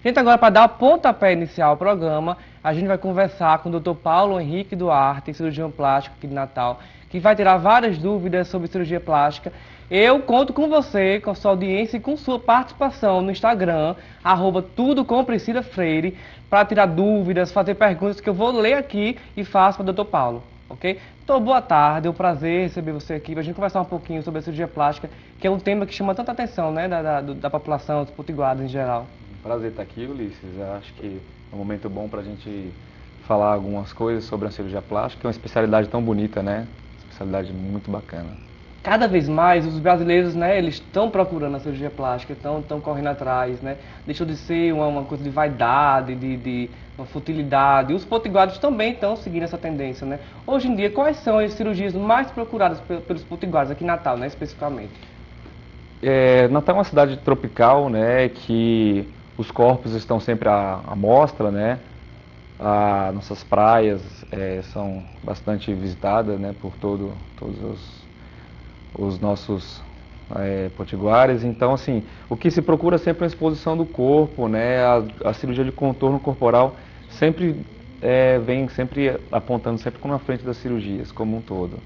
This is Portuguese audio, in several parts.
Gente, agora para dar o pontapé inicial ao programa, a gente vai conversar com o Dr. Paulo Henrique Duarte, cirurgião plástico aqui de Natal, que vai tirar várias dúvidas sobre cirurgia plástica. Eu conto com você, com a sua audiência e com sua participação no Instagram, @tudocomPriscilaFreire, para tirar dúvidas, fazer perguntas que eu vou ler aqui e faço para o Dr. Paulo, ok? Então, boa tarde, é um prazer receber você aqui para a gente conversar um pouquinho sobre a cirurgia plástica, que é um tema que chama tanta atenção, né, da população, dos potiguados em geral. Prazer estar aqui, Ulisses. Eu acho que é um momento bom para a gente falar algumas coisas sobre a cirurgia plástica, que é uma especialidade tão bonita, né? Especialidade muito bacana. Cada vez mais os brasileiros, né, eles estão procurando a cirurgia plástica, estão correndo atrás, né? Deixou de ser uma coisa de vaidade, de uma futilidade. E os potiguados também estão seguindo essa tendência, né? Hoje em dia, quais são as cirurgias mais procuradas pelos potiguados aqui em Natal, né, especificamente? Natal é uma cidade tropical, né, que os corpos estão sempre à mostra, né? Nossas praias são bastante visitadas, né, por todos os nossos potiguares. Então, assim, o que se procura sempre é a exposição do corpo, né? A cirurgia de contorno corporal sempre vem sempre apontando sempre na frente das cirurgias como um todo.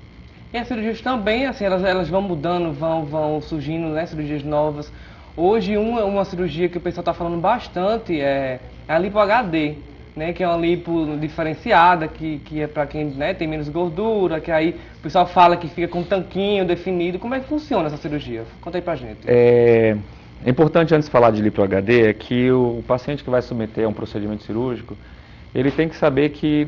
E as cirurgias também, assim, elas vão mudando, vão surgindo, né, cirurgias novas. Hoje, uma cirurgia que o pessoal está falando bastante é a lipo HD, né, que é uma lipo diferenciada, que é para quem, né, tem menos gordura, que aí o pessoal fala que fica com um tanquinho definido. Como é que funciona essa cirurgia? Conta aí pra gente. É importante, antes de falar de lipo HD, é que o paciente que vai submeter a um procedimento cirúrgico, ele tem que saber que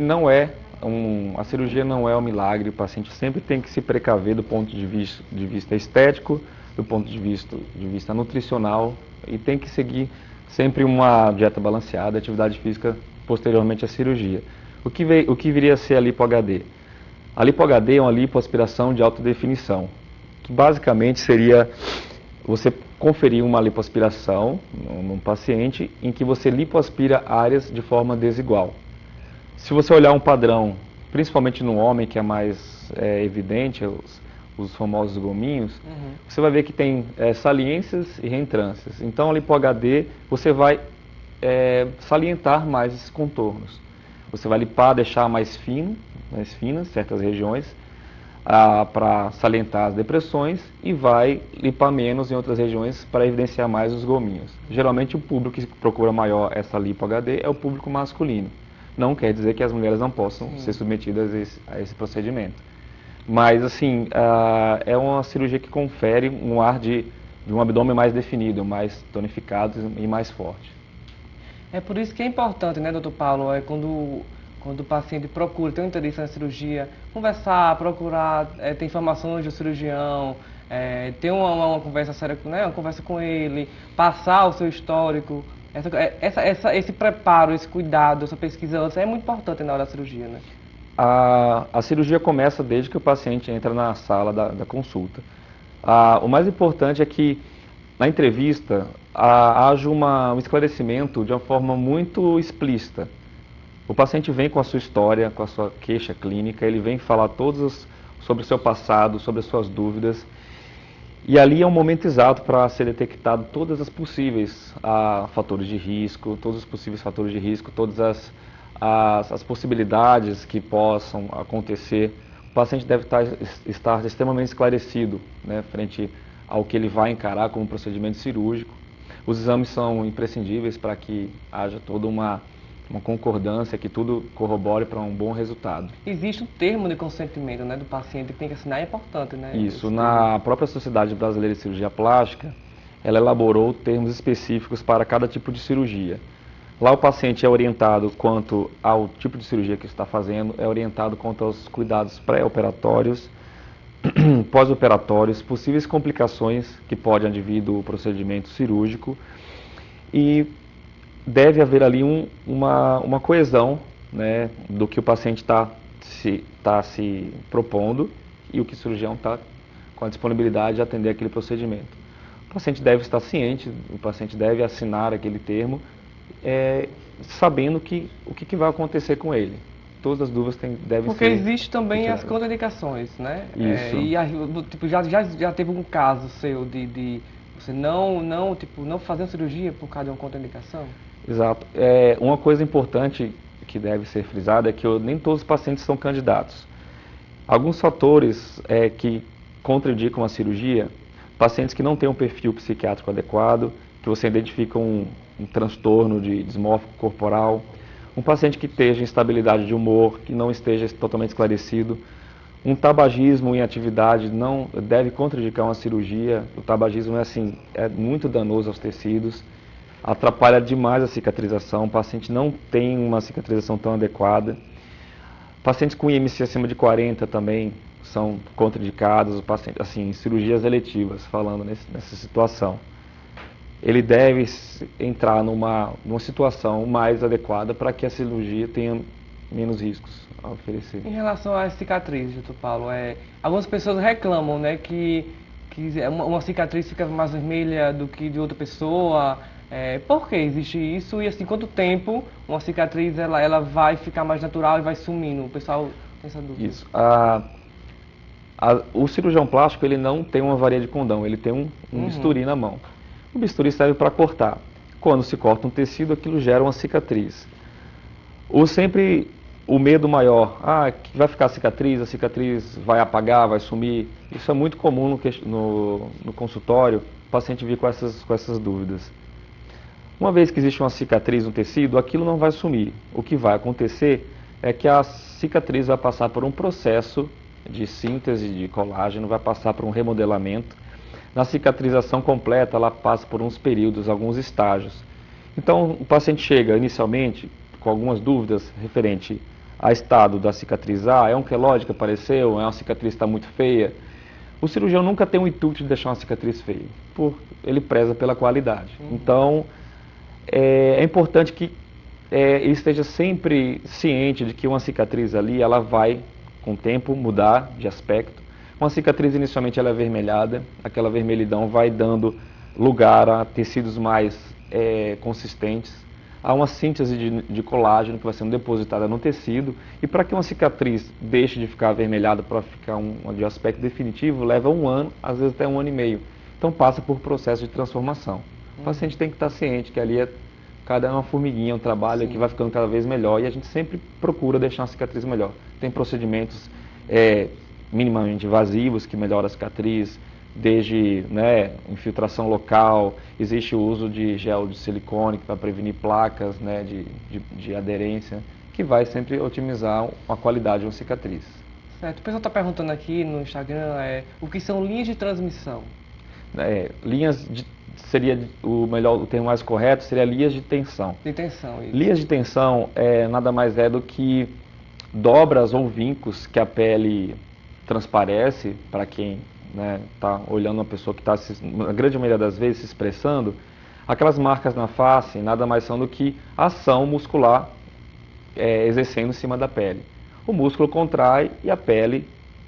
a cirurgia não é um milagre. O paciente sempre tem que se precaver do ponto de vista estético, do ponto de vista nutricional, e tem que seguir sempre uma dieta balanceada, atividade física posteriormente à cirurgia. O que viria a ser a lipo HD? A lipo HD é uma lipoaspiração de alta definição, que basicamente seria você conferir uma lipoaspiração num paciente em que você lipoaspira áreas de forma desigual. Se você olhar um padrão, principalmente no homem, que é mais evidente, os famosos gominhos, você vai ver que tem saliências e reentrâncias. Então, a lipo HD, você vai salientar mais esses contornos. Você vai lipar, deixar mais finas certas regiões, para salientar as depressões, e vai lipar menos em outras regiões para evidenciar mais os gominhos. Geralmente, o público que procura maior essa lipo HD é o público masculino. Não quer dizer que as mulheres não possam ser submetidas a esse procedimento. Mas, assim, é uma cirurgia que confere um ar de um abdômen mais definido, mais tonificado e mais forte. É por isso que é importante, né, doutor Paulo, quando o paciente procura, tem um interesse na cirurgia, conversar, procurar ter informações do cirurgião, ter uma conversa séria, né, uma conversa com ele, passar o seu histórico. Esse preparo, esse cuidado, essa pesquisa antes é muito importante na hora da cirurgia, né? A cirurgia começa desde que o paciente entra na sala da consulta. O mais importante é que, na entrevista, haja um esclarecimento de uma forma muito explícita. O paciente vem com a sua história, com a sua queixa clínica, ele vem falar sobre o seu passado, sobre as suas dúvidas. E ali é um momento exato para ser detectado todas as possíveis fatores de risco, todos os possíveis fatores de risco, todas as possibilidades que possam acontecer. O paciente deve estar extremamente esclarecido, né, frente ao que ele vai encarar como procedimento cirúrgico. Os exames são imprescindíveis para que haja toda uma concordância, que tudo corrobore para um bom resultado. Existe um termo de consentimento, né, do paciente que tem que assinar, é importante, né? Isso, na própria Sociedade Brasileira de Cirurgia Plástica, ela elaborou termos específicos para cada tipo de cirurgia. Lá o paciente é orientado quanto ao tipo de cirurgia que está fazendo, é orientado quanto aos cuidados pré-operatórios, pós-operatórios, possíveis complicações que podem advir do procedimento cirúrgico, e deve haver ali uma coesão, né, do que o paciente está se propondo e o que o cirurgião está com a disponibilidade de atender aquele procedimento. O paciente deve estar ciente, o paciente deve assinar aquele termo, sabendo o que vai acontecer com ele. Todas as dúvidas devem Porque ser... existe também retiradas. as contraindicações, né? Isso. Tipo, já teve um caso seu de você não fazer uma cirurgia por causa de uma contraindicação? Exato. Uma coisa importante que deve ser frisada é que nem todos os pacientes são candidatos. Alguns fatores que contraindicam a cirurgia, pacientes que não têm um perfil psiquiátrico adequado, que você identifica um transtorno de dismórfico corporal, um paciente que esteja em instabilidade de humor, que não esteja totalmente esclarecido, um tabagismo em atividade não deve contraindicar uma cirurgia. O tabagismo é muito danoso aos tecidos, atrapalha demais a cicatrização, o paciente não tem uma cicatrização tão adequada. Pacientes com IMC acima de 40 também são contraindicados, assim, cirurgias eletivas, falando nessa situação. Ele deve entrar numa situação mais adequada para que a cirurgia tenha menos riscos a oferecer. Em relação às cicatrizes, doutor Paulo, algumas pessoas reclamam, né, que uma cicatriz fica mais vermelha do que de outra pessoa. Por que existe isso? E assim, quanto tempo uma cicatriz ela vai ficar mais natural e vai sumindo? O pessoal tem essa dúvida. Isso. O cirurgião plástico, ele não tem uma varinha de condão, ele tem um bisturi na mão. O bisturi serve para cortar. Quando se corta um tecido, aquilo gera uma cicatriz. O medo maior, que vai ficar a cicatriz vai apagar, vai sumir. Isso é muito comum no consultório, o paciente vir com essas dúvidas. Uma vez que existe uma cicatriz no tecido, aquilo não vai sumir. O que vai acontecer é que a cicatriz vai passar por um processo de síntese de colágeno, vai passar por um remodelamento. Na cicatrização completa, ela passa por uns períodos, alguns estágios. Então, o paciente chega inicialmente com algumas dúvidas referente a estado da cicatriz. É um queloide que apareceu, é uma cicatriz que está muito feia. O cirurgião nunca tem o intuito de deixar uma cicatriz feia, ele preza pela qualidade. Então, é importante que ele esteja sempre ciente de que uma cicatriz ali, ela vai, com o tempo, mudar de aspecto. Uma cicatriz inicialmente ela é avermelhada, aquela vermelhidão vai dando lugar a tecidos mais consistentes. Há uma síntese de colágeno que vai sendo depositada no tecido, e para que uma cicatriz deixe de ficar avermelhada para ficar de aspecto definitivo, leva 1 ano, às vezes até 1 ano e meio. Então passa por processo de transformação. O paciente tem que estar ciente que ali cada uma formiguinha, um trabalho que vai ficando cada vez melhor, e a gente sempre procura deixar uma cicatriz melhor. Tem procedimentos minimamente invasivos que melhoram a cicatriz, desde infiltração local, existe o uso de gel de silicone para prevenir placas de aderência, que vai sempre otimizar a qualidade de uma cicatriz. Certo. O pessoal está perguntando aqui no Instagram o que são linhas de transmissão. Seria o termo mais correto seria linhas de tensão. De tensão, isso. Linhas de tensão nada mais é do que dobras ou vincos que a pele transparece para quem está olhando uma pessoa que está, na grande maioria das vezes, se expressando. Aquelas marcas na face nada mais são do que ação muscular exercendo em cima da pele. O músculo contrai e a pele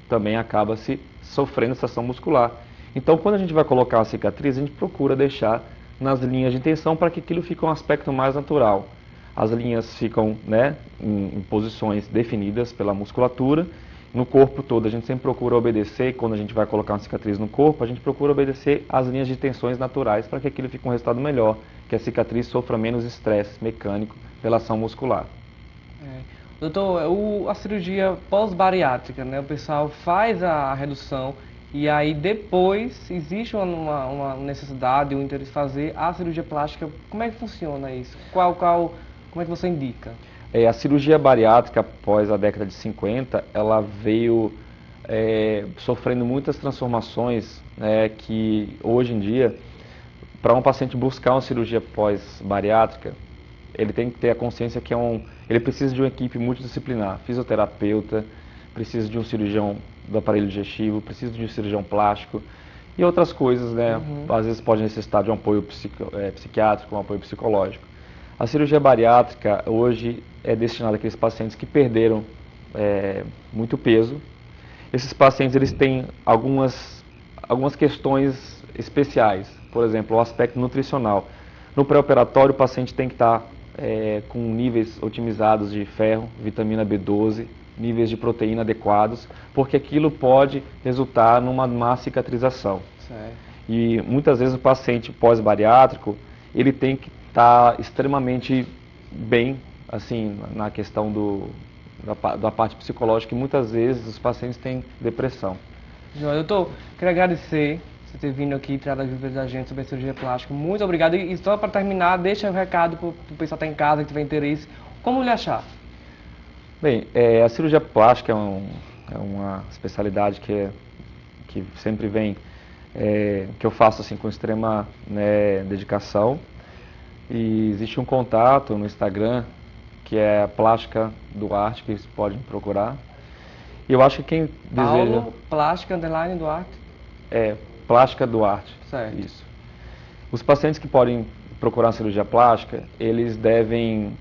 também acaba sofrendo essa ação muscular. Então, quando a gente vai colocar uma cicatriz, a gente procura deixar nas linhas de tensão para que aquilo fique um aspecto mais natural. As linhas ficam em posições definidas pela musculatura. No corpo todo, a gente sempre procura obedecer, quando a gente vai colocar uma cicatriz no corpo, a gente procura obedecer às linhas de tensões naturais para que aquilo fique um resultado melhor, que a cicatriz sofra menos estresse mecânico pela ação muscular. Doutor, a cirurgia pós-bariátrica, o pessoal faz a redução e aí depois existe uma necessidade, um interesse de fazer a cirurgia plástica. Como é que funciona isso? Como é que você indica? A cirurgia bariátrica após a década de 50, ela veio sofrendo muitas transformações que hoje em dia, para um paciente buscar uma cirurgia pós-bariátrica, ele tem que ter a consciência que ele precisa de uma equipe multidisciplinar, fisioterapeuta, precisa de um cirurgião do aparelho digestivo, precisa de um cirurgião plástico e outras coisas, Às vezes pode necessitar de um apoio psiquiátrico, um apoio psicológico. A cirurgia bariátrica hoje é destinada àqueles pacientes que perderam muito peso. Esses pacientes eles têm algumas questões especiais, por exemplo, o aspecto nutricional. No pré-operatório, o paciente tem que estar com níveis otimizados de ferro, vitamina B12, níveis de proteína adequados, porque aquilo pode resultar numa má cicatrização. Certo. E muitas vezes o paciente pós-bariátrico, ele tem que está extremamente bem, assim, na questão da parte psicológica, e muitas vezes os pacientes têm depressão. João, doutor, quero agradecer você ter vindo aqui e trazer as dúvidas da gente sobre a cirurgia plástica. Muito obrigado. E só para terminar, deixa um recado para o pessoal que está em casa, que tiver interesse. Como lhe achar? Bem, a cirurgia plástica é uma especialidade que sempre vem, que eu faço assim com extrema, né, dedicação. E existe um contato no Instagram, que é a Plástica Duarte, que eles podem procurar. E eu acho que quem deseja... Paulo, Plástica, underline, Duarte. Plástica Duarte. Certo. Isso. Os pacientes que podem procurar cirurgia plástica, eles devem,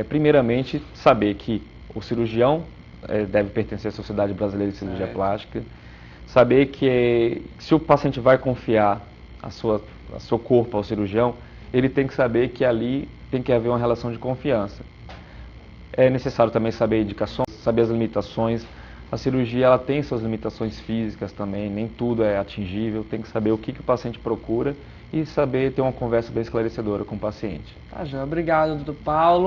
primeiramente, saber que o cirurgião deve pertencer à Sociedade Brasileira de Cirurgia Plástica, saber que se o paciente vai confiar seu corpo ao cirurgião, ele tem que saber que ali tem que haver uma relação de confiança. É necessário também saber indicações, saber as limitações. A cirurgia ela tem suas limitações físicas também, nem tudo é atingível, tem que saber o que o paciente procura e saber ter uma conversa bem esclarecedora com o paciente. Tá, João. Obrigado, doutor Paulo.